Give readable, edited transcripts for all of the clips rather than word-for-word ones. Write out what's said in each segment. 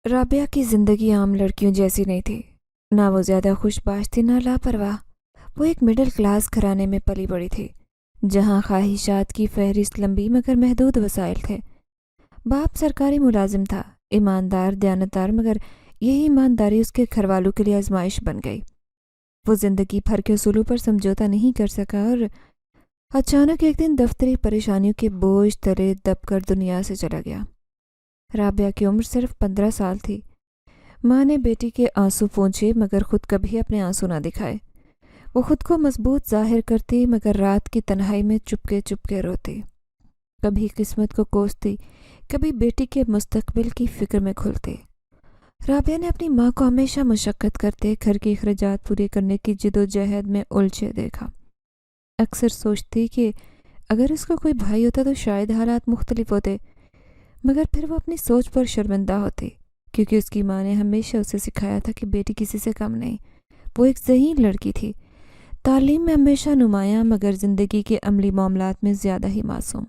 رابعہ کی زندگی عام لڑکیوں جیسی نہیں تھی۔ نہ وہ زیادہ خوش باش تھی نہ لاپرواہ۔ وہ ایک مڈل کلاس گھرانے میں پلی بڑی تھی، جہاں خواہشات کی فہرست لمبی مگر محدود وسائل تھے۔ باپ سرکاری ملازم تھا، ایماندار دیانتدار، مگر یہی ایمانداری اس کے گھر والوں کے لیے آزمائش بن گئی۔ وہ زندگی بھر کے اصولوں پر سمجھوتا نہیں کر سکا اور اچانک ایک دن دفتری پریشانیوں کے بوجھ تلے دب کر دنیا سے چلا گیا۔ رابعہ کی عمر صرف 15 سال تھی۔ ماں نے بیٹی کے آنسو پونچھے مگر خود کبھی اپنے آنسو نہ دکھائے۔ وہ خود کو مضبوط ظاہر کرتی مگر رات کی تنہائی میں چپکے چپکے روتی، کبھی قسمت کو کوستی، کبھی بیٹی کے مستقبل کی فکر میں کھلتی۔ رابعہ نے اپنی ماں کو ہمیشہ مشقت کرتے گھر کے اخراجات پورے کرنے کی جد و جہد میں الجھے دیکھا۔ اکثر سوچتی کہ اگر اس کو کوئی بھائی ہوتا تو شاید حالات مختلف ہوتے، مگر پھر وہ اپنی سوچ پر شرمندہ ہوتی، کیونکہ اس کی ماں نے ہمیشہ اسے سکھایا تھا کہ بیٹی کسی سے کم نہیں۔ وہ ایک ذہین لڑکی تھی، تعلیم میں ہمیشہ نمایاں مگر زندگی کے عملی معاملات میں زیادہ ہی معصوم۔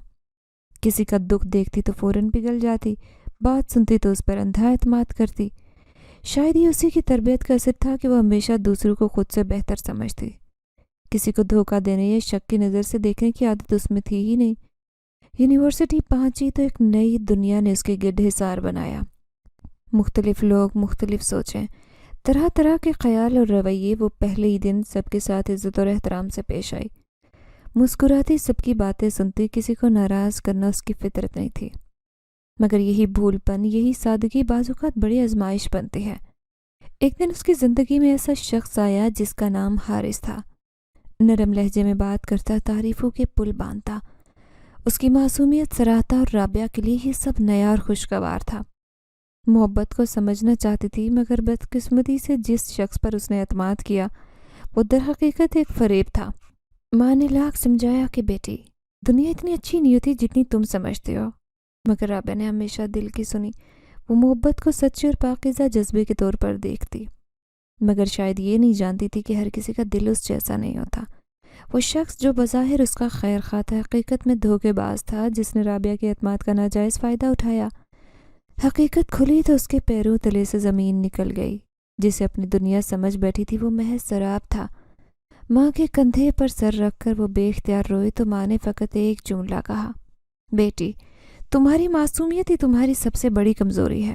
کسی کا دکھ دیکھتی تو فوراً پگھل جاتی، بات سنتی تو اس پر اندھا اعتماد کرتی۔ شاید یہ اسی کی تربیت کا اثر تھا کہ وہ ہمیشہ دوسروں کو خود سے بہتر سمجھتی۔ کسی کو دھوکہ دینے یا شک کی نظر سے دیکھنے کی عادت اس میں تھی ہی نہیں۔ یونیورسٹی پہنچی تو ایک نئی دنیا نے اس کے گرد حصار بنایا۔ مختلف لوگ، مختلف سوچیں، طرح طرح کے خیال اور رویے۔ وہ پہلے ہی دن سب کے ساتھ عزت اور احترام سے پیش آئی، مسکراتی، سب کی باتیں سنتی، کسی کو ناراض کرنا اس کی فطرت نہیں تھی۔ مگر یہی بھول پن، یہی سادگی بعض اوقات بڑی آزمائش بنتی ہے۔ ایک دن اس کی زندگی میں ایسا شخص آیا جس کا نام حارث تھا۔ نرم لہجے میں بات کرتا، تعریفوں کے پل باندھتا، اس کی معصومیت سراہتا، اور رابعہ کے لیے یہ سب نیا اور خوشگوار تھا۔ محبت کو سمجھنا چاہتی تھی مگر بدقسمتی سے جس شخص پر اس نے اعتماد کیا وہ در حقیقت ایک فریب تھا۔ ماں نے لاکھ سمجھایا کہ بیٹی، دنیا اتنی اچھی نہیں ہوتی جتنی تم سمجھتے ہو، مگر رابعہ نے ہمیشہ دل کی سنی۔ وہ محبت کو سچے اور پاکیزہ جذبے کے طور پر دیکھتی، مگر شاید یہ نہیں جانتی تھی کہ ہر کسی کا دل اس جیسا نہیں ہوتا۔ وہ شخص جو بظاہر اس کا خیر خواہ تھا، حقیقت میں دھوکے باز تھا، جس نے رابعہ کے اعتماد کا ناجائز فائدہ اٹھایا۔ حقیقت کھلی تو اس کے پیروں تلے سے زمین نکل گئی۔ جسے اپنی دنیا سمجھ بیٹھی تھی وہ محض سراب تھا۔ ماں کے کندھے پر سر رکھ کر وہ بے اختیار روئی تو ماں نے فقط ایک جملہ کہا، بیٹی، تمہاری معصومیت ہی تمہاری سب سے بڑی کمزوری ہے۔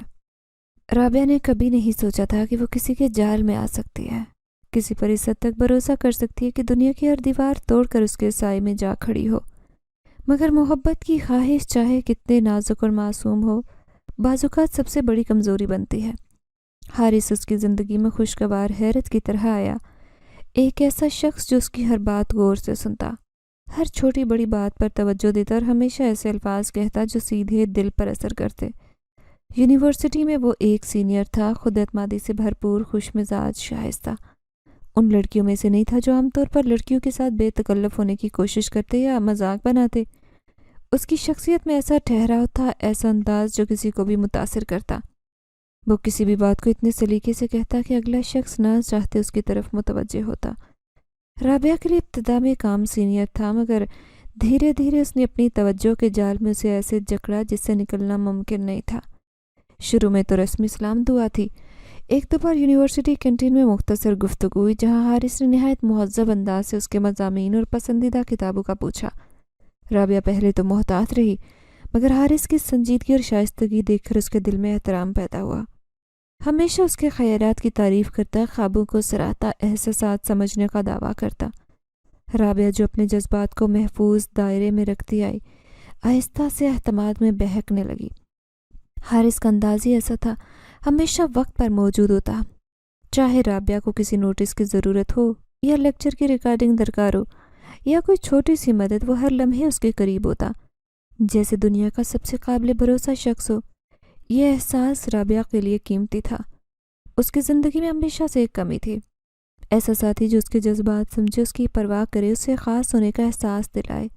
رابعہ نے کبھی نہیں سوچا تھا کہ وہ کسی کے جال میں آ سکتی ہے، کسی پر اس حد تک بھروسہ کر سکتی ہے کہ دنیا کی ہر دیوار توڑ کر اس کے سائے میں جا کھڑی ہو۔ مگر محبت کی خواہش چاہے کتنے نازک اور معصوم ہو، بعض اوقات سب سے بڑی کمزوری بنتی ہے۔ حارث اس کی زندگی میں خوشگوار حیرت کی طرح آیا، ایک ایسا شخص جو اس کی ہر بات غور سے سنتا، ہر چھوٹی بڑی بات پر توجہ دیتا اور ہمیشہ ایسے الفاظ کہتا جو سیدھے دل پر اثر کرتے۔ یونیورسٹی میں وہ ایک سینئر تھا، خود اعتمادی سے بھرپور، خوش مزاج، شائستہ۔ ان لڑکیوں میں سے نہیں تھا جو عام طور پر لڑکیوں کے ساتھ بے تکلف ہونے کی کوشش کرتے یا مذاق بناتے۔ اس کی شخصیت میں ایسا ٹھہراؤ تھا، ایسا انداز جو کسی کو بھی متاثر کرتا۔ وہ کسی بھی بات کو اتنے سلیقے سے کہتا کہ اگلا شخص نہ چاہتے اس کی طرف متوجہ ہوتا۔ رابعہ کے لیے ابتدا میں کام سینئر تھا، مگر دھیرے دھیرے اس نے اپنی توجہ کے جال میں اسے ایسے جکڑا جس سے نکلنا ممکن نہیں تھا۔ شروع میں تو رسمی سلام دعا تھی۔ ایک دو بار یونیورسٹی کینٹین میں مختصر گفتگو ہوئی، جہاں حارث نے نہایت مہذب انداز سے اس کے مضامین اور پسندیدہ کتابوں کا پوچھا۔ رابعہ پہلے تو محتاط رہی، مگر حارث کی سنجیدگی اور شائستگی دیکھ کر اس کے دل میں احترام پیدا ہوا۔ ہمیشہ اس کے خیالات کی تعریف کرتا، خوابوں کو سراہتا، احساسات سمجھنے کا دعویٰ کرتا۔ رابعہ جو اپنے جذبات کو محفوظ دائرے میں رکھتی آئی، آہستہ سے اعتماد میں بہکنے لگی۔ حارث کا انداز ہی ایسا تھا، ہمیشہ وقت پر موجود ہوتا، چاہے رابعہ کو کسی نوٹس کی ضرورت ہو یا لیکچر کی ریکارڈنگ درکار ہو یا کوئی چھوٹی سی مدد، وہ ہر لمحے اس کے قریب ہوتا، جیسے دنیا کا سب سے قابل بھروسہ شخص ہو۔ یہ احساس رابعہ کے لیے قیمتی تھا۔ اس کی زندگی میں ہمیشہ سے ایک کمی تھی، ایسا ساتھی جو اس کے جذبات سمجھے، اس کی پرواہ کرے، اس سے خاص ہونے کا احساس دلائے۔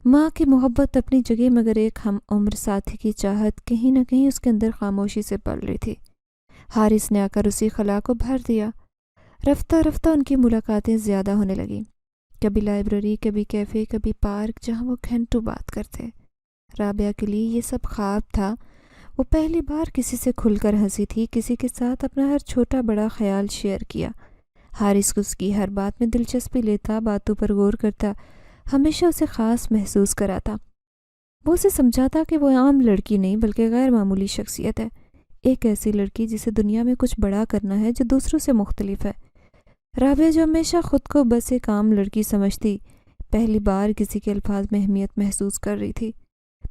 ماں کی محبت اپنی جگہ، مگر ایک ہم عمر ساتھی کی چاہت کہیں نہ کہیں اس کے اندر خاموشی سے پل رہی تھی۔ حارث نے آ کر اسی خلا کو بھر دیا۔ رفتہ رفتہ ان کی ملاقاتیں زیادہ ہونے لگیں، کبھی لائبریری، کبھی کیفے، کبھی پارک، جہاں وہ گھنٹوں بات کرتے۔ رابعہ کے لیے یہ سب خواب تھا۔ وہ پہلی بار کسی سے کھل کر ہنسی تھی، کسی کے ساتھ اپنا ہر چھوٹا بڑا خیال شیئر کیا۔ حارث اس کی ہر بات میں دلچسپی لیتا، باتوں پر غور کرتا، ہمیشہ اسے خاص محسوس کراتا۔ وہ اسے سمجھاتا کہ وہ عام لڑکی نہیں بلکہ غیر معمولی شخصیت ہے، ایک ایسی لڑکی جسے دنیا میں کچھ بڑا کرنا ہے جو دوسروں سے مختلف ہے۔ رابعہ جو ہمیشہ خود کو بس ایک عام لڑکی سمجھتی، پہلی بار کسی کے الفاظ میں اہمیت محسوس کر رہی تھی۔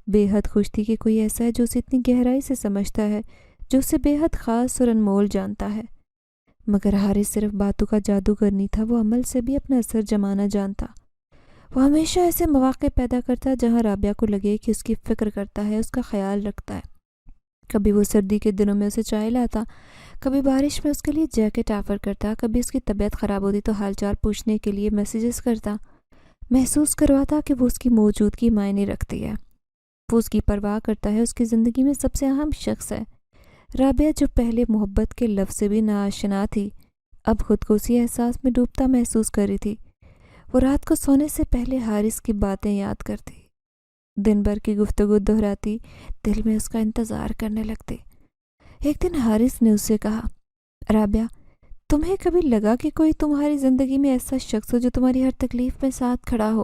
بے حد خوش تھی کہ کوئی ایسا ہے جو اسے اتنی گہرائی سے سمجھتا ہے، جو اسے بے حد خاص اور انمول جانتا ہے۔ مگر حارث صرف باتوں کا جادوگر نہیں تھا، وہ عمل سے بھی اپنا اثر جمانا جانتا۔ وہ ہمیشہ ایسے مواقع پیدا کرتا جہاں رابعہ کو لگے کہ اس کی فکر کرتا ہے، اس کا خیال رکھتا ہے۔ کبھی وہ سردی کے دنوں میں اسے چائے لاتا، کبھی بارش میں اس کے لیے جیکٹ آفر کرتا، کبھی اس کی طبیعت خراب ہوتی تو حال چال پوچھنے کے لیے میسیجز کرتا، محسوس کرواتا کہ وہ اس کی موجودگی معنی رکھتی ہے، وہ اس کی پرواہ کرتا ہے، اس کی زندگی میں سب سے اہم شخص ہے۔ رابعہ جو پہلے محبت کے لفظ سے بھی ناآشنا تھی، اب خود کو اسی احساس میں ڈوبتا محسوس کر رہی تھی۔ وہ رات کو سونے سے پہلے حارث کی باتیں یاد کرتی، دن بھر کی گفتگو دہراتی، دل میں اس کا انتظار کرنے لگتی۔ ایک دن حارث نے اس سے کہا، رابعہ، تمہیں کبھی لگا کہ کوئی تمہاری زندگی میں ایسا شخص ہو جو تمہاری ہر تکلیف میں ساتھ کھڑا ہو،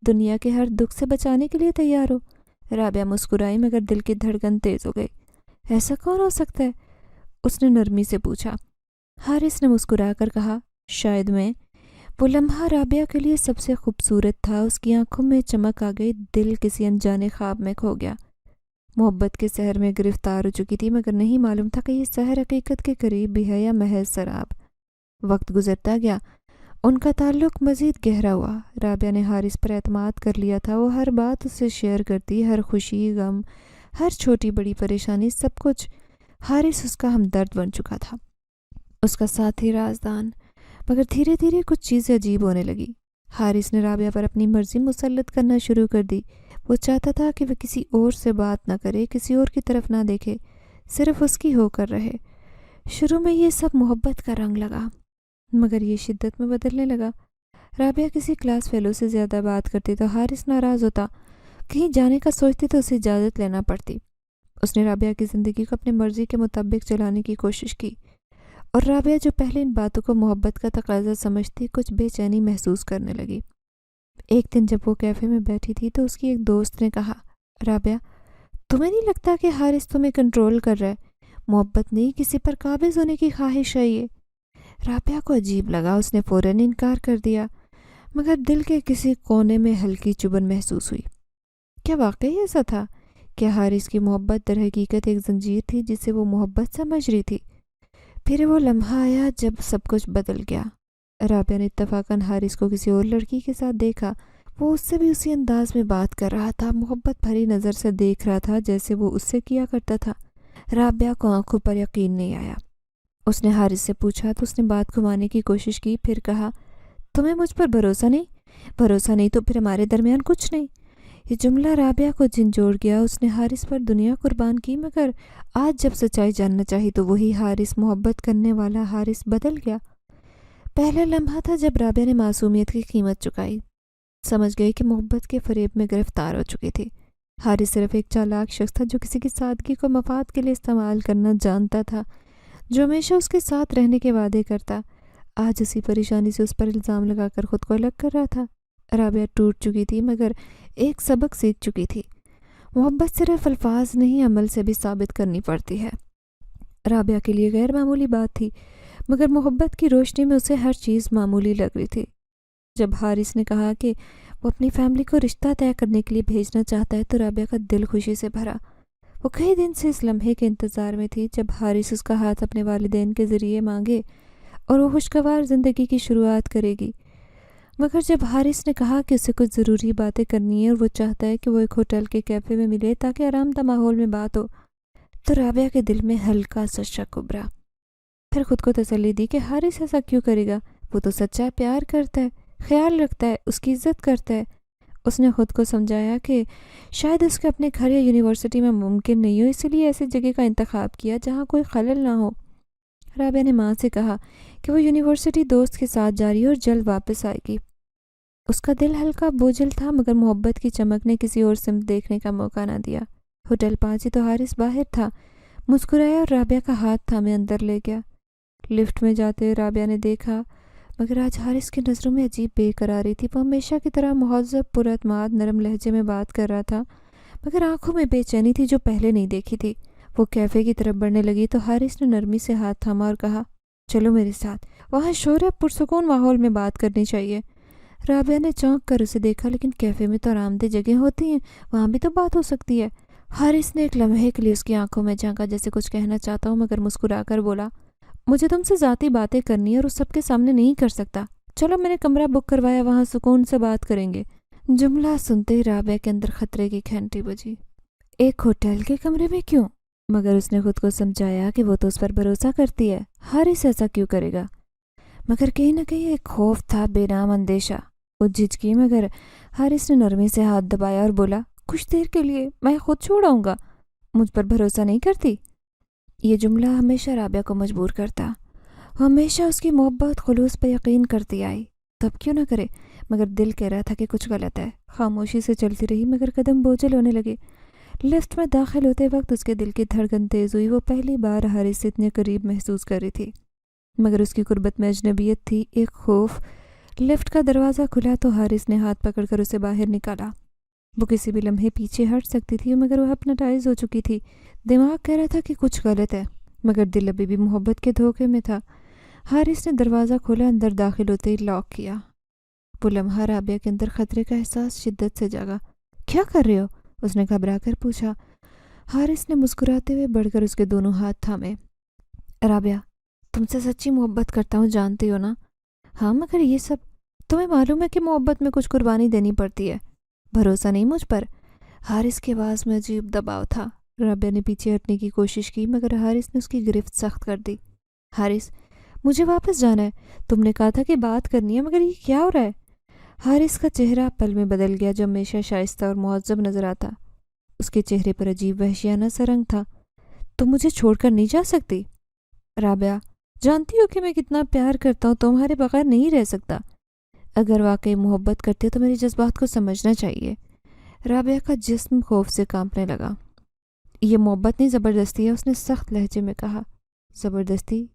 دنیا کے ہر دکھ سے بچانے کے لیے تیار ہو؟ رابعہ مسکرائی مگر دل کی دھڑکن تیز ہو گئی۔ ایسا کون ہو سکتا ہے؟ اس نے نرمی سے پوچھا۔ حارث نے مسکرا کر کہا، شاید میں۔ وہ لمحہ رابعہ کے لیے سب سے خوبصورت تھا، اس کی آنکھوں میں چمک آ گئی، دل کسی انجانے خواب میں کھو گیا۔ محبت کے سحر میں گرفتار ہو چکی تھی مگر نہیں معلوم تھا کہ یہ سحر حقیقت کے قریب بھی ہے یا محض سراب۔ وقت گزرتا گیا، ان کا تعلق مزید گہرا ہوا۔ رابعہ نے حارث پر اعتماد کر لیا تھا، وہ ہر بات اس سے شیئر کرتی، ہر خوشی غم، ہر چھوٹی بڑی پریشانی، سب کچھ۔ حارث اس کا ہمدرد بن چکا تھا، اس کا ساتھی رازدان۔ مگر دھیرے دھیرے کچھ چیزیں عجیب ہونے لگی۔ حارث نے رابعہ پر اپنی مرضی مسلط کرنا شروع کر دی۔ وہ چاہتا تھا کہ وہ کسی اور سے بات نہ کرے، کسی اور کی طرف نہ دیکھے، صرف اس کی ہو کر رہے۔ شروع میں یہ سب محبت کا رنگ لگا، مگر یہ شدت میں بدلنے لگا۔ رابعہ کسی کلاس فیلو سے زیادہ بات کرتی تو حارث ناراض ہوتا، کہیں جانے کا سوچتی تو اسے اجازت لینا پڑتی۔ اس نے رابعہ کی زندگی کو اپنی مرضی کے مطابق چلانے کی کوشش کی، اور رابعہ جو پہلے ان باتوں کو محبت کا تقاضا سمجھتی، کچھ بے چینی محسوس کرنے لگی۔ ایک دن جب وہ کیفے میں بیٹھی تھی تو اس کی ایک دوست نے کہا، رابعہ، تمہیں نہیں لگتا کہ حارث تمہیں کنٹرول کر رہا ہے؟ محبت نہیں، کسی پر قابض ہونے کی خواہش ہے یہ۔ رابعہ کو عجیب لگا، اس نے فوراً انکار کر دیا، مگر دل کے کسی کونے میں ہلکی چبھن محسوس ہوئی۔ کیا واقعی ایسا تھا؟ کیا حارث کی محبت در حقیقت ایک زنجیر تھی جسے وہ محبت سمجھ رہی تھی؟ پھر وہ لمحہ آیا جب سب کچھ بدل گیا۔ رابعہ نے اتفاقاً حارث کو کسی اور لڑکی کے ساتھ دیکھا۔ وہ اس سے بھی اسی انداز میں بات کر رہا تھا، محبت بھری نظر سے دیکھ رہا تھا جیسے وہ اس سے کیا کرتا تھا۔ رابعہ کو آنکھوں پر یقین نہیں آیا۔ اس نے حارث سے پوچھا تو اس نے بات گھمانے کی کوشش کی، پھر کہا، تمہیں مجھ پر بھروسہ نہیں؟ بھروسہ نہیں تو پھر ہمارے درمیان کچھ نہیں۔ یہ جملہ رابعہ کو جھنجھوڑ گیا۔ اس نے حارث پر دنیا قربان کی، مگر آج جب سچائی جاننا چاہی تو وہی حارث، محبت کرنے والا حارث بدل گیا۔ پہلا لمحہ تھا جب رابعہ نے معصومیت کی قیمت چکائی، سمجھ گئی کہ محبت کے فریب میں گرفتار ہو چکی تھی۔ حارث صرف ایک چالاک شخص تھا جو کسی کی سادگی کو مفاد کے لیے استعمال کرنا جانتا تھا، جو ہمیشہ اس کے ساتھ رہنے کے وعدے کرتا۔ آج اسی پریشانی سے اس پر الزام لگا کر خود کو الگ کر رہا تھا۔ رابعہ ٹوٹ چکی تھی مگر ایک سبق سیکھ چکی تھی، محبت صرف الفاظ نہیں، عمل سے بھی ثابت کرنی پڑتی ہے۔ رابعہ کے لیے غیر معمولی بات تھی، مگر محبت کی روشنی میں اسے ہر چیز معمولی لگ رہی تھی۔ جب حارث نے کہا کہ وہ اپنی فیملی کو رشتہ طے کرنے کے لیے بھیجنا چاہتا ہے تو رابعہ کا دل خوشی سے بھرا۔ وہ کئی دن سے اس لمحے کے انتظار میں تھی جب حارث اس کا ہاتھ اپنے والدین کے ذریعے مانگے اور وہ خوشگوار زندگی کی شروعات کرے گی۔ مگر جب حارث نے کہا کہ اسے کچھ ضروری باتیں کرنی ہے اور وہ چاہتا ہے کہ وہ ایک ہوٹل کے کیفے میں ملے تاکہ آرام دہ ماحول میں بات ہو، تو رابعہ کے دل میں ہلکا سا شک ابھرا۔ پھر خود کو تسلی دی کہ حارث ایسا کیوں کرے گا، وہ تو سچا پیار کرتا ہے، خیال رکھتا ہے، اس کی عزت کرتا ہے۔ اس نے خود کو سمجھایا کہ شاید اس کے اپنے گھر یا یونیورسٹی میں ممکن نہیں ہو، اسی لیے ایسی جگہ کا انتخاب کیا جہاں کوئی خلل نہ ہو۔ رابعہ نے ماں سے کہا کہ وہ یونیورسٹی دوست کے ساتھ جا رہی ہے اور جلد واپس آئے گی۔ اس کا دل ہلکا بوجھل تھا مگر محبت کی چمک نے کسی اور سمت دیکھنے کا موقع نہ دیا۔ ہوٹل پہنچی تو حارث باہر تھا، مسکرایا اور رابعہ کا ہاتھ تھامے اندر لے گیا۔ لفٹ میں جاتے ہوئے رابعہ نے دیکھا، مگر آج حارث کی نظروں میں عجیب بے قراری تھی۔ وہ ہمیشہ کی طرح مہذب، پراعتماد، نرم لہجے میں بات کر رہا تھا، مگر آنکھوں میں بے چینی تھی جو پہلے نہیں دیکھی تھی۔ وہ کیفے کی طرف بڑھنے لگی تو حارث نے نرمی سے ہاتھ تھاما اور کہا، چلو میرے ساتھ، وہاں شور ہے، پرسکون ماحول میں بات کرنی چاہیے۔ رابعہ نے چونک کر اسے دیکھا، لیکن کیفے میں تو آرام دہ جگہ ہوتی ہیں، وہاں بھی تو بات ہو سکتی ہے۔ حارث نے ایک لمحے کے لیے اس کی آنکھوں میں جھانکا، جیسے کچھ کہنا چاہتا ہوں، مگر مسکرا کر بولا، مجھے تم سے ذاتی باتیں کرنی ہے اور اس سب کے سامنے نہیں کر سکتا۔ چلو میں نے کمرہ بک کروایا، وہاں سکون سے بات کریں گے۔ جملہ سنتے ہی رابعہ کے اندر خطرے کی گھنٹی بجی۔ ایک ہوٹل کے کمرے میں کیوں؟ مگر اس نے خود کو سمجھایا کہ وہ تو اس پر بھروسہ کرتی ہے، حارث ایسا کیوں کرے گا؟ مگر کہیں نہ کہیں ایک خوف تھا، بے نام اندیشہ۔ وہ جھجکی، مگر حارث نے نرمی سے ہاتھ دبایا اور بولا، کچھ دیر کے لیے، میں خود چھوڑ آؤں گا۔ مجھ پر بھروسہ نہیں کرتی؟ یہ جملہ ہمیشہ رابعہ کو مجبور کرتا۔ وہ ہمیشہ اس کی محبت، خلوص پہ یقین کرتی آئی، تب کیوں نہ کرے؟ مگر دل کہہ رہا تھا کہ کچھ غلط ہے۔ خاموشی سے چلتی رہی، مگر قدم بوجھل ہونے لگے۔ لفٹ میں داخل ہوتے وقت اس کے دل کی دھڑکن تیز ہوئی۔ وہ پہلی بار حارث سے اتنے قریب محسوس کر رہی تھی، مگر اس کی قربت میں اجنبیت تھی، ایک خوف۔ لفٹ کا دروازہ کھلا تو حارث نے ہاتھ پکڑ کر اسے باہر نکالا۔ وہ کسی بھی لمحے پیچھے ہٹ سکتی تھی، مگر وہ ہپناٹائز ہو چکی تھی۔ دماغ کہہ رہا تھا کہ کچھ غلط ہے، مگر دل ابھی بھی محبت کے دھوکے میں تھا۔ حارث نے دروازہ کھولا، اندر داخل ہوتے ہی لاک کیا۔ وہ لمحہ رابعہ کے اندر خطرے کا احساس شدت سے جاگا۔ کیا کر رہے ہو؟ اس نے گھبرا کر پوچھا۔ حارث نے مسکراتے ہوئے بڑھ کر اس کے دونوں ہاتھ تھامے۔ رابعہ، تم سے سچی محبت کرتا ہوں، جانتی ہو نا؟ ہاں، مگر یہ سب تمہیں معلوم ہے کہ محبت میں کچھ قربانی دینی پڑتی ہے۔ بھروسہ نہیں مجھ پر؟ حارث کی آواز میں عجیب دباؤ تھا۔ رابعہ نے پیچھے ہٹنے کی کوشش کی، مگر حارث نے اس کی گرفت سخت کر دی۔ حارث، مجھے واپس جانا ہے، تم نے کہا تھا کہ بات کرنی ہے، مگر یہ کیا ہو رہا ہے؟ حارث کا چہرہ پل میں بدل گیا، جو ہمیشہ شائستہ اور مہذب نظر آتا، اس کے چہرے پر عجیب وحشیانہ سا رنگ تھا۔ تم مجھے چھوڑ کر نہیں جا سکتی؟ رابعہ، جانتی ہو کہ میں کتنا پیار کرتا ہوں، تمہارے بغیر نہیں رہ سکتا۔ اگر واقعی محبت کرتے ہو تو میرے جذبات کو سمجھنا چاہیے۔ رابعہ کا جسم خوف سے کانپنے لگا۔ یہ محبت نہیں، زبردستی ہے، اس نے سخت لہجے میں کہا۔ زبردستی؟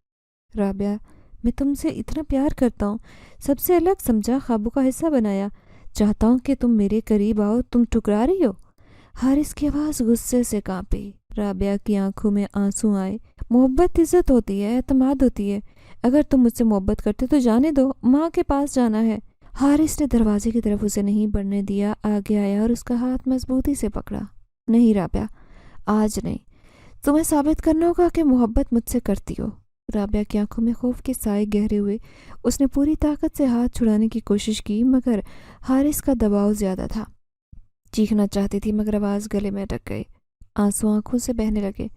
رابعہ، میں تم سے اتنا پیار کرتا ہوں، سب سے الگ سمجھا، خوابوں کا حصہ بنایا، چاہتا ہوں کہ تم میرے قریب آؤ، تم ٹھکرا رہی ہو؟ حارث کی آواز غصے سے کانپی۔ رابعہ کی آنکھوں میں آنسو آئے۔ محبت عزت ہوتی ہے، اعتماد ہوتی ہے۔ اگر تم مجھ سے محبت کرتے تو جانے دو، ماں کے پاس جانا ہے۔ حارث نے دروازے کی طرف اسے نہیں بڑھنے دیا، آگے آیا اور اس کا ہاتھ مضبوطی سے پکڑا۔ نہیں رابعہ، آج نہیں، تمہیں ثابت کرنا ہوگا کہ محبت مجھ سے کرتی ہو۔ رابعہ کی آنکھوں میں خوف کے سائے گہرے ہوئے۔ اس نے پوری طاقت سے ہاتھ چھڑانے کی کوشش کی، مگر حارث کا دباؤ زیادہ تھا۔ چیخنا چاہتی تھی، مگر آواز گلے میں اٹک گئی، آنسو آنکھوں سے بہنے لگے۔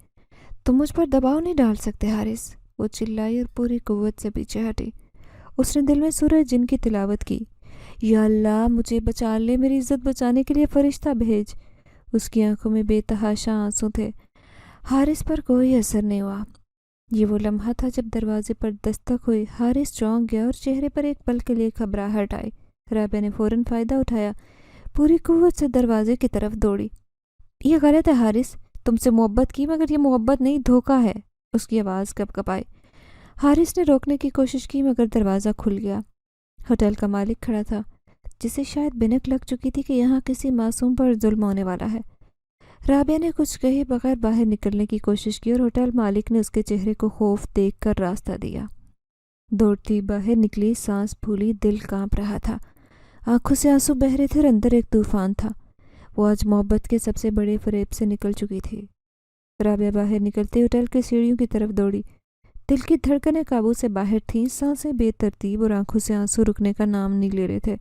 تم مجھ پر دباؤ نہیں ڈال سکتے حارث، وہ چلائی اور پوری قوت سے پیچھے ہٹی۔ اس نے دل میں سورہ جن کی تلاوت کی، یا اللہ مجھے بچا لے، میری عزت بچانے کے لیے فرشتہ بھیج۔ اس کی آنکھوں میں بے تحاشا آنسو تھے۔ حارث پر کوئی اثر نہیں ہوا۔ یہ وہ لمحہ تھا جب دروازے پر دستک ہوئی۔ حارث چونک گیا اور چہرے پر ایک پل کے لیے گھبراہٹ آئی۔ رابعہ نے فوراً فائدہ اٹھایا، پوری قوت سے دروازے کی طرف دوڑی۔ یہ غلط ہے حارث، تم سے محبت کی، مگر یہ محبت نہیں، دھوکہ ہے۔ اس کی آواز کپ کپائی۔ حارث نے روکنے کی کوشش کی، مگر دروازہ کھل گیا۔ ہوٹل کا مالک کھڑا تھا، جسے شاید بھنک لگ چکی تھی کہ یہاں کسی معصوم پر ظلم ہونے والا ہے۔ رابعہ نے کچھ کہے بغیر باہر نکلنے کی کوشش کی اور ہوٹل مالک نے اس کے چہرے کو خوف دیکھ کر راستہ دیا۔ دوڑتی باہر نکلی، سانس پھولی، دل کانپ رہا تھا، آنکھوں سے آنسو بہہ رہے تھے اور اندر ایک طوفان تھا۔ وہ آج محبت کے سب سے بڑے فریب سے نکل چکی تھی۔ رابعہ باہر نکلتے ہوٹل کی سیڑھیوں کی طرف دوڑی۔ دل کی دھڑکنیں قابو سے باہر تھیں، سانسیں بے ترتیب اور آنکھوں سے آنسو رکنے کا نام نہیں لے رہے تھے۔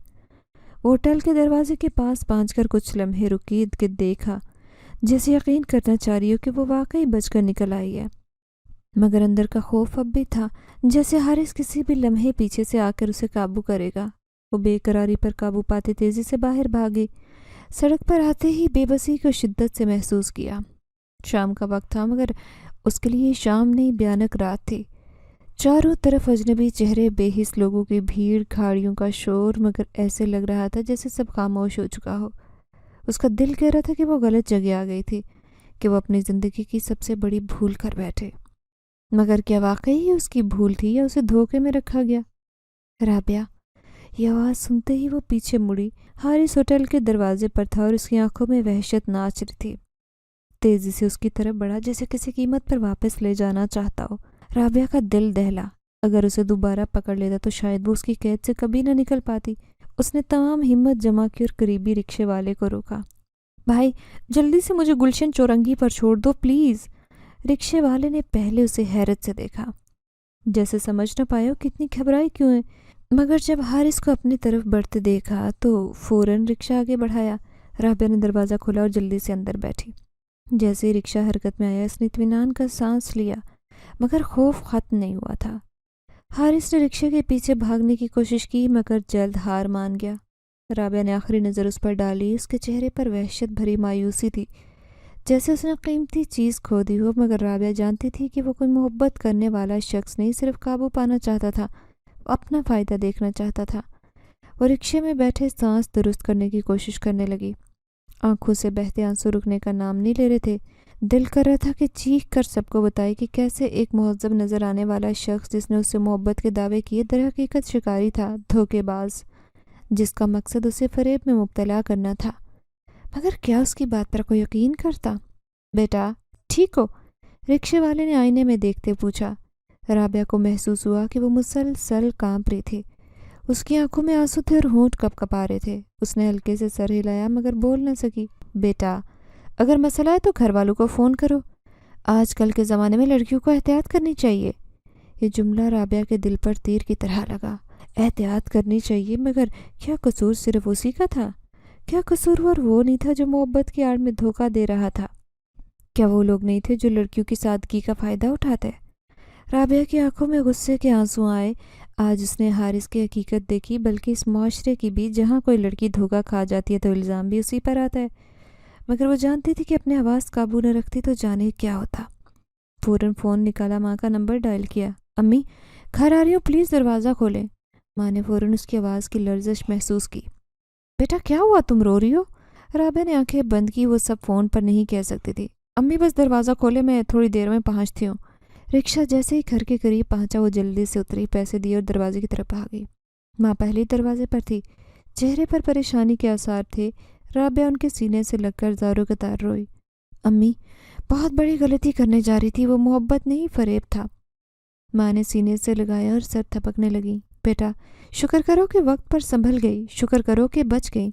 وہ ہوٹل کے دروازے کے پاس پہنچ کر کچھ لمحے رکی، کہ دیکھا جیسے یقین کرنا چاہ رہی ہو کہ وہ واقعی بچ کر نکل آئی ہے، مگر اندر کا خوف اب بھی تھا، جیسے حارث کسی بھی لمحے پیچھے سے آ کر اسے قابو کرے گا۔ وہ بے قراری پر قابو پاتے تیزی سے باہر بھاگی۔ سڑک پر آتے ہی بے بسی کو شدت سے محسوس کیا۔ شام کا وقت تھا، مگر اس کے لیے شام نہیں، بھیانک رات تھی۔ چاروں طرف اجنبی چہرے، بے حس لوگوں کی بھیڑ، گاڑیوں کا شور، مگر ایسے لگ رہا تھا جیسے سب خاموش ہو چکا ہو۔ اس کا دل کہہ رہا تھا کہ وہ غلط جگہ آ گئی تھی، کہ وہ اپنی زندگی کی سب سے بڑی بھول کر بیٹھے۔ مگر کیا واقعی یہ اس کی بھول تھی یا اسے دھوکے میں رکھا گیا؟ رابعہ! یہ آواز سنتے ہی وہ پیچھے مڑی۔ حارث ہوٹل کے دروازے پر تھا اور اس کی آنکھوں میں وحشت ناچ رہی تھی۔ تیزی سے اس کی طرف بڑھا جیسے کسی قیمت پر واپس لے جانا چاہتا ہو۔ رابعہ کا دل دہلا۔ اگر اسے دوبارہ پکڑ لیتا تو شاید وہ اس کی قید سے کبھی نہ نکل پاتی۔ اس نے تمام ہمت جمع کی اور قریبی رکشے والے کو روکا۔ بھائی جلدی سے مجھے گلشن چورنگی پر چھوڑ دو پلیز۔ رکشے والے نے پہلے اسے حیرت سے دیکھا، جیسے سمجھ نہ پایا وہ کتنی گھبرائی کیوں ہے، مگر جب حارث کو اپنی طرف بڑھتے دیکھا تو فوراً رکشہ آگے بڑھایا۔ رابعہ نے دروازہ کھولا اور جلدی سے اندر بیٹھی۔ جیسے ہی رکشہ حرکت میں آیا اس نے اطمینان کا سانس لیا، مگر خوف ختم نہیں ہوا تھا۔ حارث نے رکشے کے پیچھے بھاگنے کی کوشش کی مگر جلد ہار مان گیا۔ رابعہ نے آخری نظر اس پر ڈالی۔ اس کے چہرے پر وحشت بھری مایوسی تھی، جیسے اس نے قیمتی چیز کھو دی ہو، مگر رابعہ جانتی تھی کہ وہ کوئی محبت کرنے والا شخص نہیں، صرف قابو پانا چاہتا تھا، اپنا فائدہ دیکھنا چاہتا تھا۔ وہ رکشے میں بیٹھے سانس درست کرنے کی کوشش کرنے لگی۔ آنکھوں سے بہتے آنسو رکنے کا نام نہیں لے رہے تھے۔ دل کر رہا تھا کہ چیخ کر سب کو بتائے کہ کیسے ایک مہذب نظر آنے والا شخص جس نے اس سے محبت کے دعوے کیے در حقیقت شکاری تھا، دھوکے باز، جس کا مقصد اسے فریب میں مبتلا کرنا تھا۔ مگر کیا اس کی بات پر کوئی یقین کرتا؟ بیٹا ٹھیک ہو؟ رکشے والے نے آئینے میں دیکھتے پوچھا۔ رابعہ کو محسوس ہوا کہ وہ مسلسل کانپ رہی تھی۔ اس کی آنکھوں میں آنسو تھے اور ہونٹ کپ کپا رہے تھے۔ اس نے ہلکے سے سر ہلایا مگر بول نہ سکی۔ بیٹا اگر مسئلہ ہے تو گھر والوں کو فون کرو، آج کل کے زمانے میں لڑکیوں کو احتیاط کرنی چاہیے۔ یہ جملہ رابعہ کے دل پر تیر کی طرح لگا۔ احتیاط کرنی چاہیے، مگر کیا قصور صرف اسی کا تھا؟ کیا قصور وہ نہیں تھا جو محبت کی آڑ میں دھوکہ دے رہا تھا؟ کیا وہ لوگ نہیں تھے جو لڑکیوں کی سادگی کا فائدہ اٹھاتے؟ رابعہ کی آنکھوں میں غصے کے آنسو آئے۔ آج اس نے حارث کی حقیقت دیکھی، بلکہ اس معاشرے کی بھی، جہاں کوئی لڑکی دھوکہ کھا جاتی ہے تو الزام بھی اسی پر آتا ہے۔ مگر وہ جانتی تھی کہ اپنے حواس قابو نہ رکھتی تو جانے کیا ہوتا۔ فوراً فون نکالا، ماں کا نمبر ڈائل کیا۔ امی گھر آ رہی ہوں، پلیز دروازہ کھولیں۔ ماں نے فوراً اس کی آواز کی لرزش محسوس کی۔ بیٹا کیا ہوا، تم رو رہی ہو؟ رابعہ نے آنکھیں بند کی۔ وہ سب فون پر نہیں کہہ سکتی تھی۔ امی بس دروازہ کھولے، میں تھوڑی دیر میں پہنچتی ہوں۔ رکشہ جیسے ہی گھر کے قریب پہنچا وہ جلدی سے اتری، پیسے دیے اور دروازے کی طرف آ گئی۔ ماں پہلے دروازے پر تھی، چہرے پر پریشانی کے آثار تھے۔ رابعہ ان کے سینے سے لگ کر زاروں قطار روئی۔ امی بہت بڑی غلطی کرنے جا رہی تھی، وہ محبت نہیں فریب تھا۔ ماں نے سینے سے لگایا اور سر تھپکنے لگی۔ بیٹا شکر کرو کہ وقت پر سنبھل گئی، شکر کرو کہ بچ گئی۔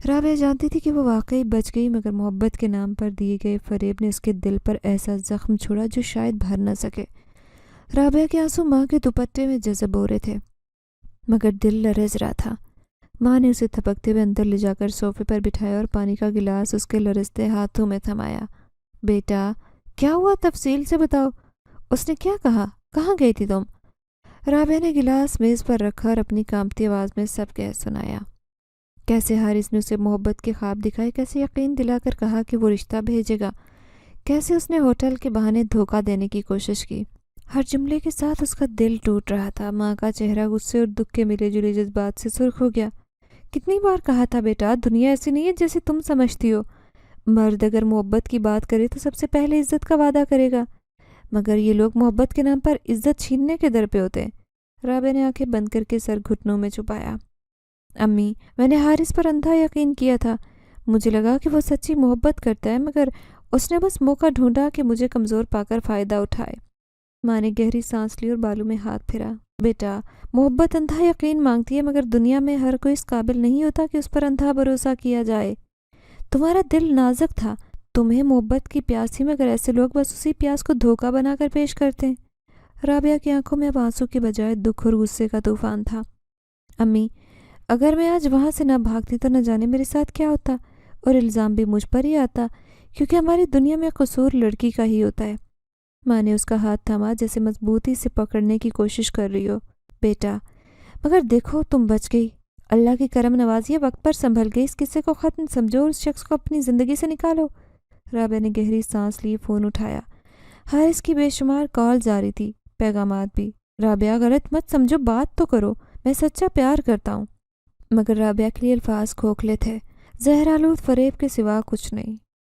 رابعہ جانتی تھی کہ وہ واقعی بچ گئی، مگر محبت کے نام پر دیے گئے فریب نے اس کے دل پر ایسا زخم چھوڑا جو شاید بھر نہ سکے۔ رابعہ کے آنسو ماں کے دوپٹے میں جذب ہو رہے تھے، مگر دل لرز رہا تھا۔ ماں نے اسے تھپکتے ہوئے اندر لے جا کر صوفے پر بٹھایا اور پانی کا گلاس اس کے لرزتے ہاتھوں میں تھمایا۔ بیٹا کیا ہوا، تفصیل سے بتاؤ، اس نے کیا کہا، کہاں گئی تھی تم؟ رابعہ نے گلاس میز پر رکھا اور اپنی کانپتی آواز میں سب کہہ سنایا۔ کیسے حارث نے اسے محبت کے خواب دکھائے، کیسے یقین دلا کر کہا کہ وہ رشتہ بھیجے گا، کیسے اس نے ہوٹل کے بہانے دھوکہ دینے کی کوشش کی۔ ہر جملے کے ساتھ اس کا دل ٹوٹ رہا تھا۔ ماں کا چہرہ غصے اور دکھ کے ملے جلے جذبات سے سرخ ہو گیا۔ کتنی بار کہا تھا بیٹا، دنیا ایسی نہیں ہے جیسے تم سمجھتی ہو۔ مرد اگر محبت کی بات کرے تو سب سے پہلے عزت کا وعدہ کرے گا، مگر یہ لوگ محبت کے نام پر عزت چھیننے کے در پہ ہوتے ہیں۔ رابعہ نے آنکھیں بند کر کے سر گھٹنوں میں چھپایا۔ امی میں نے حارث پر اندھا یقین کیا تھا، مجھے لگا کہ وہ سچی محبت کرتا ہے، مگر اس نے بس موقع ڈھونڈا کہ مجھے کمزور پا کر فائدہ اٹھائے۔ ماں نے گہری سانس لی اور بالوں میں ہاتھ پھیرا۔ بیٹا محبت اندھا یقین مانگتی ہے، مگر دنیا میں ہر کوئی اس قابل نہیں ہوتا کہ اس پر اندھا بھروسہ کیا جائے۔ تمہارا دل نازک تھا، تمہیں محبت کی پیاس تھی، مگر ایسے لوگ بس اسی پیاس کو دھوکہ بنا کر پیش کرتے ہیں۔ رابعہ کی آنکھوں میں اب آنسو کی بجائے دکھ اور غصے کا طوفان تھا۔ امی اگر میں آج وہاں سے نہ بھاگتی تو نہ جانے میرے ساتھ کیا ہوتا، اور الزام بھی مجھ پر ہی آتا، کیونکہ ہماری دنیا میں قصور لڑکی کا ہی ہوتا ہے۔ ماں نے اس کا ہاتھ تھاما جیسے مضبوطی سے پکڑنے کی کوشش کر رہی ہو۔ بیٹا مگر دیکھو تم بچ گئی، اللہ کی کرم نوازی، وقت پر سنبھل گئی، اس قصے کو ختم سمجھو اور اس شخص کو اپنی زندگی سے نکالو۔ رابعہ نے گہری سانس لی، فون اٹھایا۔ حارث کی بے شمار کال جاری تھی، پیغامات بھی۔ رابعہ غلط مت سمجھو، بات تو کرو، میں سچا پیار کرتا ہوں۔ مگر رابعہ کے لیے الفاظ کھوکھلے تھے، زہرآلود فریب کے سوا کچھ نہیں۔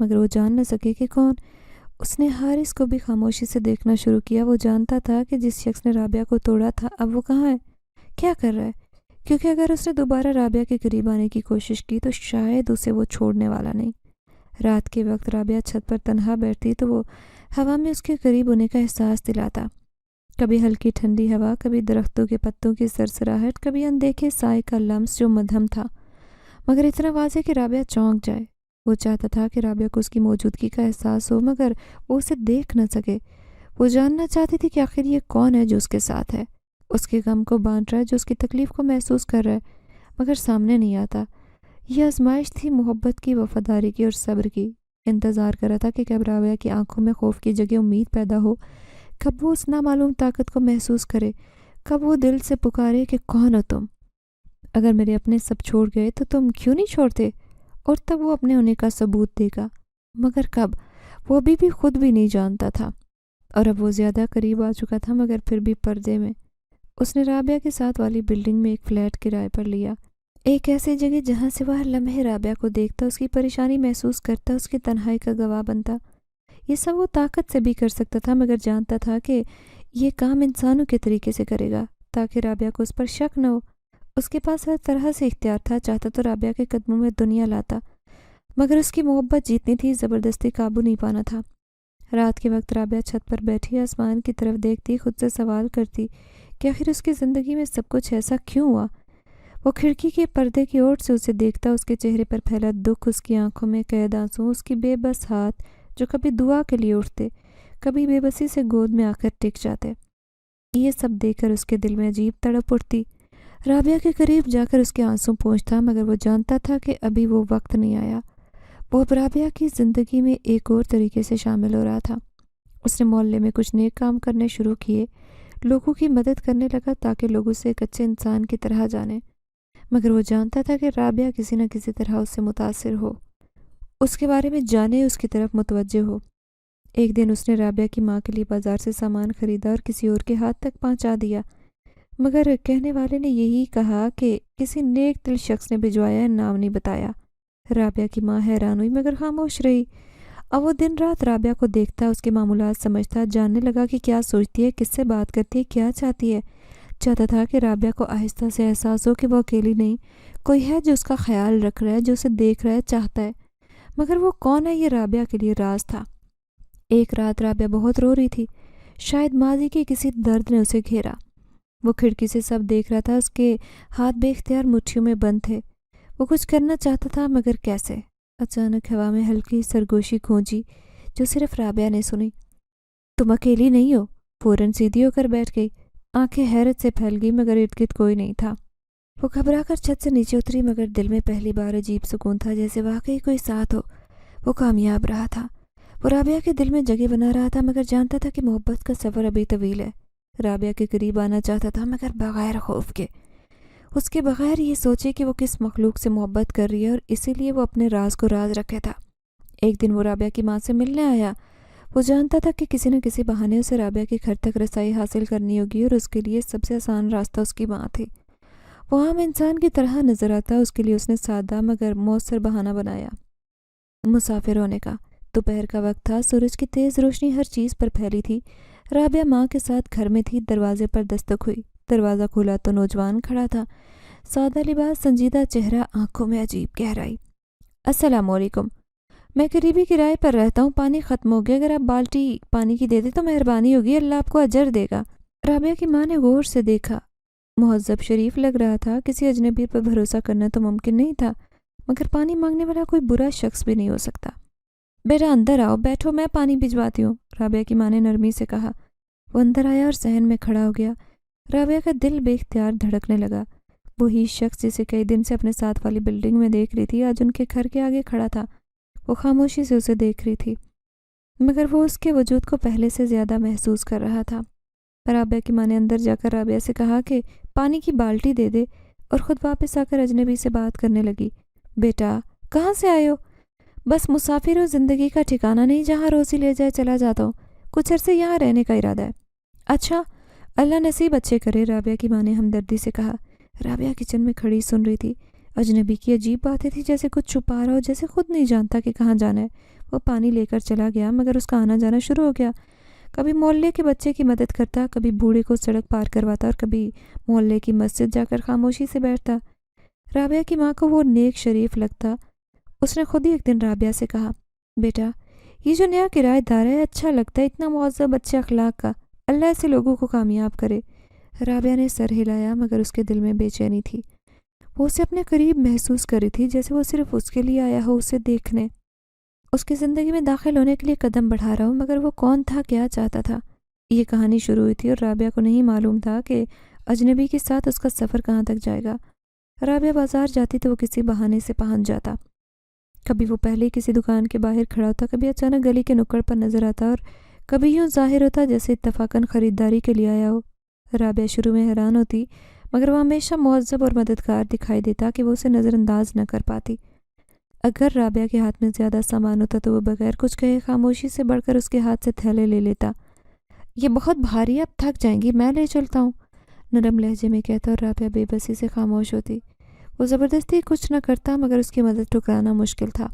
مگر وہ جان نہ سکے کہ کون۔ اس نے حارث کو بھی خاموشی سے دیکھنا شروع کیا۔ وہ جانتا تھا کہ جس شخص نے رابعہ کو توڑا تھا اب وہ کہاں ہے، کیا کر رہا ہے، کیونکہ اگر اس نے دوبارہ رابعہ کے قریب آنے کی کوشش کی تو شاید اسے وہ چھوڑنے والا نہیں۔ رات کے وقت رابعہ چھت پر تنہا بیٹھتی تو وہ ہوا میں اس کے قریب ہونے کا احساس دلاتا، کبھی ہلکی ٹھنڈی ہوا، کبھی درختوں کے پتوں کی سرسراہٹ، کبھی اندیکھے سائے کا لمس جو مدھم تھا، مگر اتنا واضح کہ رابعہ چونک جائے۔ وہ چاہتا تھا کہ رابعہ کو اس کی موجودگی کا احساس ہو مگر وہ اسے دیکھ نہ سکے۔ وہ جاننا چاہتی تھی کہ آخر یہ کون ہے جو اس کے ساتھ ہے، اس کے غم کو بانٹ رہا ہے، جو اس کی تکلیف کو محسوس کر رہا ہے مگر سامنے نہیں آتا۔ یہ آزمائش تھی محبت کی، وفاداری کی اور صبر کی۔ انتظار کر رہا تھا کہ کب رابعہ کی آنکھوں میں خوف کی جگہ امید پیدا ہو، کب وہ اس نامعلوم طاقت کو محسوس کرے، کب وہ دل سے پکارے کہ کون ہو تم؟ اگر میرے اپنے سب چھوڑ گئے تو تم کیوں نہیں چھوڑتے؟ اور تب وہ اپنے ہونے کا ثبوت دے گا، مگر کب؟ وہ ابھی بھی خود بھی نہیں جانتا تھا، اور اب وہ زیادہ قریب آ چکا تھا مگر پھر بھی پردے میں۔ اس نے رابعہ کے ساتھ والی بلڈنگ میں ایک فلیٹ کرائے پر لیا، ایک ایسی جگہ جہاں سے وہ ہر لمحے رابعہ کو دیکھتا، اس کی پریشانی محسوس کرتا، اس کی تنہائی کا گواہ بنتا۔ یہ سب وہ طاقت سے بھی کر سکتا تھا مگر جانتا تھا کہ یہ کام انسانوں کے طریقے سے کرے گا تاکہ رابعہ کو اس پر شک نہ ہو۔ اس کے پاس ہر طرح سے اختیار تھا، چاہتا تو رابعہ کے قدموں میں دنیا لاتا، مگر اس کی محبت جیتنی تھی، زبردستی قابو نہیں پانا تھا۔ رات کے وقت رابعہ چھت پر بیٹھی آسمان کی طرف دیکھتی، خود سے سوال کرتی کہ آخر اس کی زندگی میں سب کچھ ایسا کیوں ہوا۔ وہ کھڑکی کے پردے کی اوٹ سے اسے دیکھتا، اس کے چہرے پر پھیلا دکھ، اس کی آنکھوں میں قید آنسو، اس کی بے بس ہاتھ جو کبھی دعا کے لیے اٹھتے، کبھی بے بسی سے گود میں آ کر ٹک جاتے۔ یہ سب دیکھ کر اس کے دل میں عجیب تڑپ اٹھتی۔ رابعہ کے قریب جا کر اس کے آنسوں پونچھتا، مگر وہ جانتا تھا کہ ابھی وہ وقت نہیں آیا۔ وہ اب رابعہ کی زندگی میں ایک اور طریقے سے شامل ہو رہا تھا۔ اس نے محلے میں کچھ نیک کام کرنے شروع کیے، لوگوں کی مدد کرنے لگا تاکہ لوگ اسے ایک اچھے انسان کی طرح جانیں، مگر وہ جانتا تھا کہ رابعہ کسی نہ کسی طرح اس سے متاثر ہو، اس کے بارے میں جانے، اس کی طرف متوجہ ہو۔ ایک دن اس نے رابعہ کی ماں کے لیے بازار سے سامان خریدا اور کسی اور کے ہاتھ تک پہنچا دیا، مگر کہنے والے نے یہی کہا کہ کسی نیک دل شخص نے بھجوایا ہے، نام نہیں بتایا۔ رابعہ کی ماں حیران ہوئی مگر خاموش رہی۔ اب وہ دن رات رابعہ کو دیکھتا، اس کے معمولات سمجھتا، جاننے لگا کہ کیا سوچتی ہے، کس سے بات کرتی ہے، کیا چاہتی ہے۔ چاہتا تھا کہ رابعہ کو آہستہ سے احساس ہو کہ وہ اکیلی نہیں، کوئی ہے جو اس کا خیال رکھ رہا ہے، جو اسے دیکھ رہا ہے، چاہتا ہے، مگر وہ کون ہے یہ رابعہ کے لیے راز تھا۔ ایک رات رابعہ بہت رو رہی تھی، شاید ماضی کے کسی درد نے اسے گھیرا۔ وہ کھڑکی سے سب دیکھ رہا تھا، اس کے ہاتھ بے اختیار مٹھیوں میں بند تھے۔ وہ کچھ کرنا چاہتا تھا مگر کیسے؟ اچانک ہوا میں ہلکی سرگوشی گونجی جو صرف رابعہ نے سنی۔ تم اکیلی نہیں ہو؟ فوراً سیدھی ہو کر بیٹھ گئی، آنکھیں حیرت سے پھیل گئی مگر ارد گرد کوئی نہیں تھا۔ وہ گھبرا کر چھت سے نیچے اتری مگر دل میں پہلی بار عجیب سکون تھا، جیسے واقعی کوئی ساتھ ہو۔ وہ کامیاب رہا تھا، وہ رابعہ کے دل میں جگہ بنا رہا تھا، مگر جانتا تھا کہ محبت کا سفر ابھی طویل ہے۔ رابعہ کے قریب آنا چاہتا تھا مگر بغیر خوف کے، اس کے بغیر یہ سوچے کہ وہ کس مخلوق سے محبت کر رہی ہے، اور اسی لیے وہ اپنے راز کو راز رکھے تھا۔ ایک دن وہ رابعہ کی ماں سے ملنے آیا۔ وہ جانتا تھا کہ کسی نہ کسی بہانے اسے رابعہ کے گھر تک رسائی حاصل کرنی ہوگی، اور اس کے لیے سب سے آسان راستہ اس کی ماں تھی۔ وہ عام انسان کی طرح نظر آتا، اس کے لیے اس نے سادہ مگر مؤثر بہانہ بنایا، مسافر ہونے کا۔ دوپہر کا وقت تھا، سورج کی تیز روشنی ہر چیز پر پھیلی تھی۔ رابعہ ماں کے ساتھ گھر میں تھی، دروازے پر دستک ہوئی۔ دروازہ کھولا تو نوجوان کھڑا تھا، سادہ لباس، سنجیدہ چہرہ، آنکھوں میں عجیب گہرائی۔ السلام علیکم، میں قریبی کرائے پر رہتا ہوں، پانی ختم ہو گیا، اگر آپ بالٹی پانی کی دے دیں تو مہربانی ہوگی، اللہ آپ کو اجر دے گا۔ رابعہ کی ماں نے غور سے دیکھا، مہذب شریف لگ رہا تھا، کسی اجنبی پر بھروسہ کرنا تو ممکن نہیں تھا، مگر پانی مانگنے والا کوئی برا شخص بھی نہیں ہو سکتا۔ بیٹا اندر آؤ، بیٹھو، میں پانی بھجواتی ہوں، رابعہ کی ماں نے نرمی سے کہا۔ وہ اندر آیا اور صحن میں کھڑا ہو گیا۔ رابعہ کا دل بے اختیار دھڑکنے لگا۔ وہی شخص جسے کئی دن سے اپنے ساتھ والی بلڈنگ میں دیکھ رہی تھی، آج ان کے گھر کے آگے کھڑا تھا۔ وہ خاموشی سے اسے دیکھ رہی تھی، مگر وہ اس کے وجود کو پہلے سے زیادہ محسوس کر رہا تھا۔ رابعہ کی ماں نے اندر جا کر رابعہ سے کہا کہ پانی کی بالٹی دے دے، اور خود واپس آ کر اجنبی سے بات کرنے لگی۔ بیٹا کہاں سے آئے ہو؟ بس مسافر ہو، زندگی کا ٹھکانہ نہیں، جہاں روزی لے جائے چلا جاتا ہوں، کچھ عرصے یہاں رہنے کا ارادہ ہے۔ اچھا، اللہ نصیب اچھے کرے، رابعہ کی ماں نے ہمدردی سے کہا۔ رابعہ کچن میں کھڑی سن رہی تھی۔ اجنبی کی عجیب باتیں تھیں، جیسے کچھ چھپا رہا ہو، جیسے خود نہیں جانتا کہ کہاں جانا ہے۔ وہ پانی لے کر چلا گیا مگر اس کا آنا جانا شروع ہو گیا۔ کبھی محلے کے بچے کی مدد کرتا، کبھی بوڑھے کو سڑک پار کرواتا اور کبھی محلے کی مسجد جا کر خاموشی سے بیٹھتا۔ رابعہ کی ماں کو وہ نیک شریف لگتا۔ اس نے خود ہی ایک دن رابعہ سے کہا، بیٹا یہ جو نیا کرایہ دار ہے اچھا لگتا ہے، اتنا مہذب اچھے اخلاق کا، اللہ ایسے لوگوں کو کامیاب کرے۔ رابعہ نے سر ہلایا مگر اس کے دل میں بے چینی تھی۔ وہ اسے اپنے قریب محسوس کر رہی تھی، جیسے وہ صرف اس کے لیے آیا ہو، اسے دیکھنے، اس کی زندگی میں داخل ہونے کے لیے قدم بڑھا رہا ہو۔ مگر وہ کون تھا، کیا چاہتا تھا؟ یہ کہانی شروع ہوئی تھی اور رابعہ کو نہیں معلوم تھا کہ اجنبی کے ساتھ اس کا سفر کہاں تک جائے گا۔ رابعہ بازار جاتی تو وہ کسی بہانے سے پہنچ جاتا۔ کبھی وہ پہلے کسی دکان کے باہر کھڑا ہوتا، کبھی اچانک گلی کے نکڑ پر نظر آتا اور کبھی یوں ظاہر ہوتا جیسے اتفاقاً خریداری کے لیے آیا ہو۔ رابعہ شروع میں حیران ہوتی مگر وہ ہمیشہ مہذب اور مددگار دکھائی دیتا کہ وہ اسے نظر انداز نہ کر پاتی۔ اگر رابعہ کے ہاتھ میں زیادہ سامان ہوتا تو وہ بغیر کچھ کہے خاموشی سے بڑھ کر اس کے ہاتھ سے تھیلے لے لیتا۔ یہ بہت بھاری ہے، اب تھک جائیں گی، میں لے چلتا ہوں، نرم لہجے میں کہتا اور رابعہ بے بسی سے خاموش ہوتی۔ وہ زبردستی کچھ نہ کرتا مگر اس کی مدد ٹھکرانا مشکل تھا۔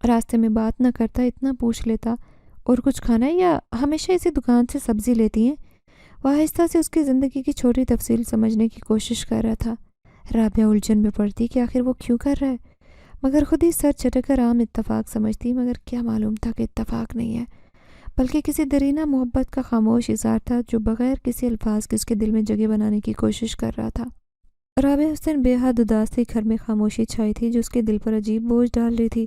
راستے میں بات نہ کرتا، اتنا پوچھ لیتا، اور کچھ کھانا ہے یا ہمیشہ اسی دکان سے سبزی لیتی ہیں؟ وہ آہستہ سے اس کی زندگی کی چھوٹی تفصیل سمجھنے کی کوشش کر رہا تھا۔ رابعہ الجھن میں پڑتی کہ آخر وہ کیوں کر رہا ہے، مگر خود ہی سر چٹک کر عام اتفاق سمجھتی، مگر کیا معلوم تھا کہ اتفاق نہیں ہے بلکہ کسی درینہ محبت کا خاموش اظہار تھا جو بغیر کسی الفاظ کے اس کے دل میں جگہ بنانے کی کوشش کر رہا تھا۔ رابعہ اس دن بے حد اداس تھی، گھر میں خاموشی چھائی تھی جو اس کے دل پر عجیب بوجھ ڈال رہی تھی۔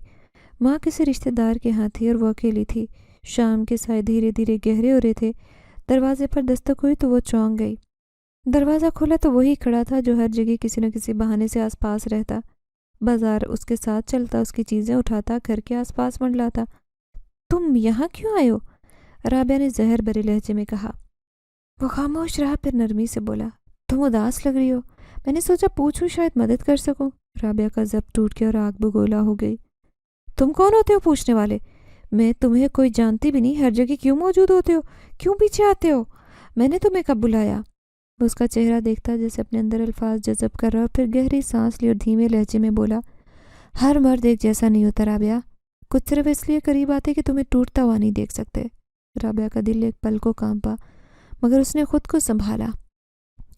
ماں کسی رشتہ دار کے ہاں تھی اور وہ اکیلی تھی۔ شام کے سائے دھیرے دھیرے گہرے ہو رہے تھے۔ دروازے پر دستک ہوئی تو وہ چونک گئی۔ دروازہ کھولا تو وہی کھڑا تھا جو ہر جگہ کسی نہ کسی بہانے سے آس پاس رہتا۔ بازار اس کے ساتھ چلتا، اس کی چیزیں اٹھاتا، گھر کے آس پاس منڈلاتا۔ تم یہاں کیوں آئے ہو؟ رابعہ نے زہر بھرے لہجے میں کہا۔ وہ خاموش رہا، پھر نرمی سے بولا، تم اداس لگ رہی ہو، میں نے سوچا پوچھوں، شاید مدد کر سکوں۔ رابعہ کا ضبط ٹوٹ گیا اور آگ بگولا ہو گئی۔ تم کون ہوتے ہو پوچھنے والے؟ میں تمہیں کوئی جانتی بھی نہیں، ہر جگہ کیوں موجود ہوتے ہو، کیوں پیچھے آتے ہو؟ میں نے تمہیں کب بلایا؟ وہ اس کا چہرہ دیکھتا جیسے اپنے اندر الفاظ جذب کر رہا، اور پھر گہری سانس لی اور دھیمے لہجے میں بولا، ہر مرد ایک جیسا نہیں ہوتا رابعہ، کچھ صرف اس لیے قریب آتے کہ تمہیں ٹوٹتا ہوا نہیں دیکھ سکتے۔ رابعہ کا دل ایک پل کو کانپا مگر اس نے خود کو سنبھالا۔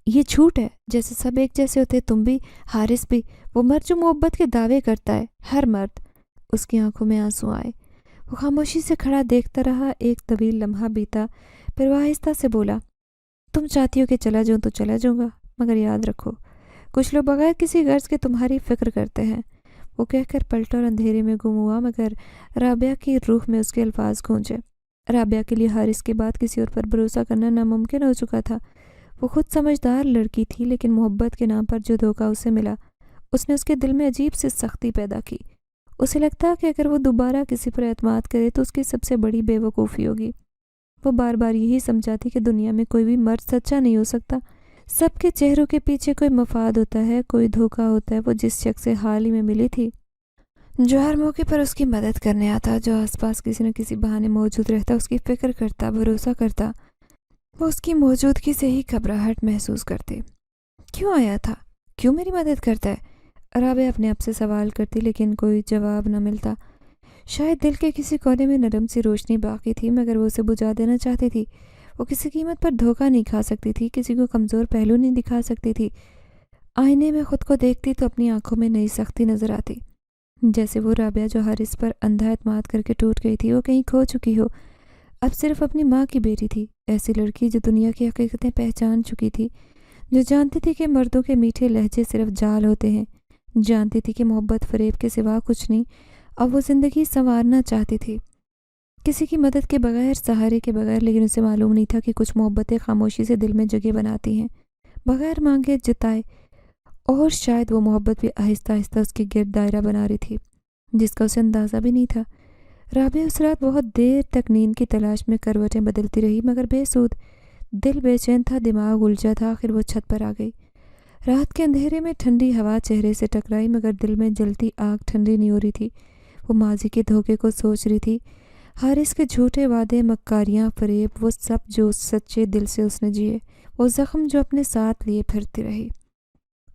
یہ جھوٹ ہے، جیسے سب ایک جیسے ہوتے، تم بھی، حارث بھی، وہ مرد جو محبت کے دعوے کرتا ہے، ہر مرد۔ اس کی آنکھوں میں آنسو آئے۔ وہ خاموشی سے کھڑا دیکھتا رہا، ایک طویل لمحہ بیتا، پھر وہ آہستہ سے بولا، تم چاہتی ہو کہ چلا جاؤں تو چلا جاؤں گا، مگر یاد رکھو کچھ لوگ بغیر کسی غرض کے تمہاری فکر کرتے ہیں۔ وہ کہہ کر پلٹا اور اندھیرے میں گم ہوا، مگر رابعہ کی روح میں اس کے الفاظ گونجے۔ رابعہ کے لیے حارث کے بعد کسی اور پر بھروسہ کرنا ناممکن ہو چکا تھا۔ وہ خود سمجھدار لڑکی تھی، لیکن محبت کے نام پر جو دھوکہ اسے ملا، اس نے اس کے دل میں عجیب سی سختی پیدا کی۔ اسے لگتا کہ اگر وہ دوبارہ کسی پر اعتماد کرے تو اس کی سب سے بڑی بے وقوفی ہوگی۔ وہ بار بار یہی سمجھاتی کہ دنیا میں کوئی بھی مرد سچا نہیں ہو سکتا، سب کے چہروں کے پیچھے کوئی مفاد ہوتا ہے، کوئی دھوکہ ہوتا ہے۔ وہ جس شخص سے حال ہی میں ملی تھی، جو ہر موقع پر اس کی مدد کرنے آتا، جو آس پاس کسی نہ کسی بہانے موجود رہتا، اس کی فکر کرتا، بھروسہ کرتا، وہ اس کی موجودگی سے ہی گھبراہٹ محسوس کرتی۔ کیوں آیا تھا؟ کیوں میری مدد کرتا ہے؟ رابعہ اپنے آپ سے سوال کرتی، لیکن کوئی جواب نہ ملتا۔ شاید دل کے کسی کونے میں نرم سی روشنی باقی تھی، مگر وہ اسے بجھا دینا چاہتی تھی۔ وہ کسی قیمت پر دھوکہ نہیں کھا سکتی تھی، کسی کو کمزور پہلو نہیں دکھا سکتی تھی۔ آئینے میں خود کو دیکھتی تو اپنی آنکھوں میں نئی سختی نظر آتی، جیسے وہ رابعہ جو حارث پر اندھا اعتماد کر کے ٹوٹ گئی تھی، وہ کہیں کھو چکی ہو، اب صرف اپنی ماں کی بیٹی تھی۔ ایسی لڑکی جو دنیا کی حقیقتیں پہچان چکی تھی، جو جانتی تھی کہ مردوں کے میٹھے لہجے صرف جال ہوتے ہیں، جانتی تھی کہ محبت فریب کے سوا کچھ نہیں۔ اب وہ زندگی سنوارنا چاہتی تھی، کسی کی مدد کے بغیر، سہارے کے بغیر، لیکن اسے معلوم نہیں تھا کہ کچھ محبتیں خاموشی سے دل میں جگہ بناتی ہیں، بغیر مانگے جتائے، اور شاید وہ محبت بھی آہستہ آہستہ اس کے گرد دائرہ بنا رہی تھی، جس کا اسے اندازہ بھی نہیں تھا۔ رابعہ اس رات بہت دیر تک نیند کی تلاش میں کروٹیں بدلتی رہی، مگر بے سود۔ دل بے چین تھا، دماغ الجھا تھا۔ آخر وہ چھت پر آ گئی۔ رات کے اندھیرے میں ٹھنڈی ہوا چہرے سے ٹکرائی، مگر دل میں جلتی آگ ٹھنڈی نہیں ہو رہی تھی۔ وہ ماضی کے دھوکے کو سوچ رہی تھی، حارث کے جھوٹے وعدے، مکاریاں، فریب، وہ سب جو سچے دل سے اس نے جیے، وہ زخم جو اپنے ساتھ لیے پھرتی رہی۔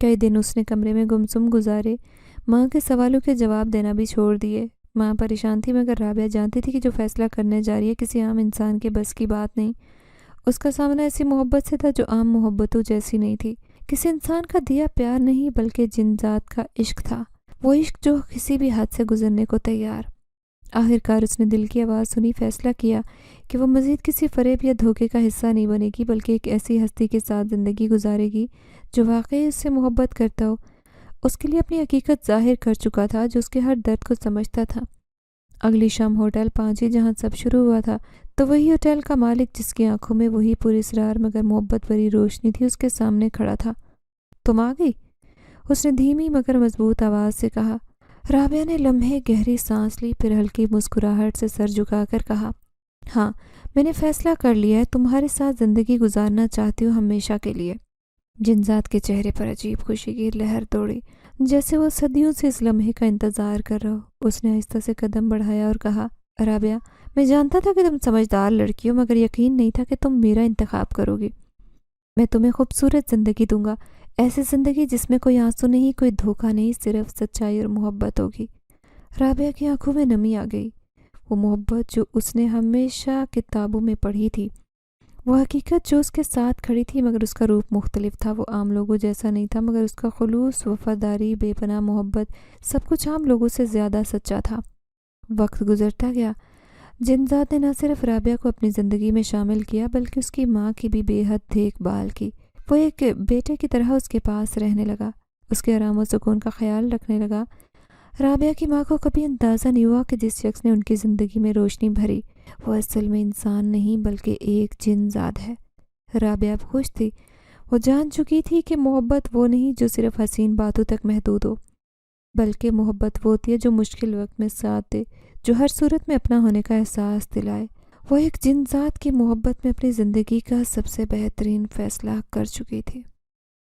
کئی دن اس نے کمرے میں گمسم گزارے، ماں کے سوالوں کے جواب دینا بھی چھوڑ دیے۔ ماں پریشان تھی مگر رابعہ جانتی تھی کہ جو فیصلہ کرنے جا رہی ہے کسی عام انسان کے بس کی بات نہیں۔ اس کا سامنا ایسی محبت سے تھا جو عام محبتوں جیسی نہیں تھی، کسی انسان کا دیا پیار نہیں بلکہ جن ذات کا عشق تھا، وہ عشق جو کسی بھی حد سے گزرنے کو تیار۔ آخرکار اس نے دل کی آواز سنی، فیصلہ کیا کہ وہ مزید کسی فریب یا دھوکے کا حصہ نہیں بنے گی بلکہ ایک ایسی ہستی کے ساتھ زندگی گزارے گی جو واقعی اس سے محبت کرتا ہو، اس کے لیے اپنی حقیقت ظاہر کر چکا تھا، جو اس کے ہر درد کو سمجھتا تھا۔ اگلی شام ہوٹل پہنچی جہاں سب شروع ہوا تھا، تو وہی ہوٹل کا مالک جس کی آنکھوں میں وہی پوری اسرار مگر محبت بھری روشنی تھی اس کے سامنے کھڑا تھا۔ تم آ گئی؟ اس نے دھیمی مگر مضبوط آواز سے کہا۔ رابعہ نے لمحے گہری سانس لی، پھر ہلکی مسکراہٹ سے سر جھکا کر کہا، ہاں، میں نے فیصلہ کر لیا ہے، تمہارے ساتھ زندگی گزارنا چاہتی ہوں ہمیشہ کے لیے۔ جنزاد کے چہرے پر عجیب خوشی کی لہر دوڑی، جیسے وہ صدیوں سے اس لمحے کا انتظار کر رہا ہو۔ اس نے آہستہ سے قدم بڑھایا اور کہا، رابعہ، میں جانتا تھا کہ تم سمجھدار لڑکی ہو مگر یقین نہیں تھا کہ تم میرا انتخاب کرو گی۔ میں تمہیں خوبصورت زندگی دوں گا، ایسی زندگی جس میں کوئی آنسو نہیں، کوئی دھوکہ نہیں، صرف سچائی اور محبت ہوگی۔ رابعہ کی آنکھوں میں نمی آ گئی۔ وہ محبت جو اس نے ہمیشہ کتابوں میں پڑھی تھی، وہ حقیقت جو اس کے ساتھ کھڑی تھی مگر اس کا روپ مختلف تھا۔ وہ عام لوگوں جیسا نہیں تھا مگر اس کا خلوص، وفاداری، بے پناہ محبت، سب کچھ عام لوگوں سے زیادہ سچا تھا۔ وقت گزرتا گیا، جنزاد نے نہ صرف رابعہ کو اپنی زندگی میں شامل کیا بلکہ اس کی ماں کی بھی بے حد دیکھ بھال کی۔ وہ ایک بیٹے کی طرح اس کے پاس رہنے لگا، اس کے آرام و سکون کا خیال رکھنے لگا۔ رابعہ کی ماں کو کبھی اندازہ نہیں ہوا کہ جس شخص نے ان کی زندگی میں روشنی بھری وہ اصل میں انسان نہیں بلکہ ایک جن ذات ہے۔ رابعہ اب خوش تھی، وہ جان چکی تھی کہ محبت وہ نہیں جو صرف حسین باتوں تک محدود ہو، بلکہ محبت وہ ہوتی ہے جو مشکل وقت میں ساتھ دے، جو ہر صورت میں اپنا ہونے کا احساس دلائے۔ وہ ایک جن ذات کی محبت میں اپنی زندگی کا سب سے بہترین فیصلہ کر چکی تھی۔